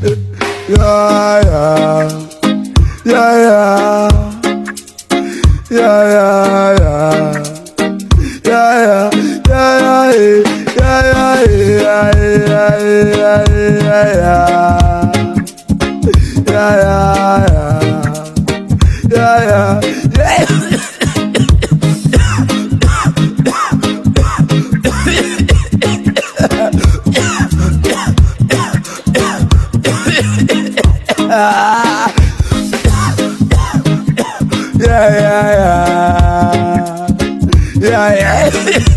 Yeah, yeah, yeah, yeah, yeah, yeah, yeah, yeah, yeah, yeah, yeah, yeah, yeah, yeah, yeah, yeah, yeah, yeah.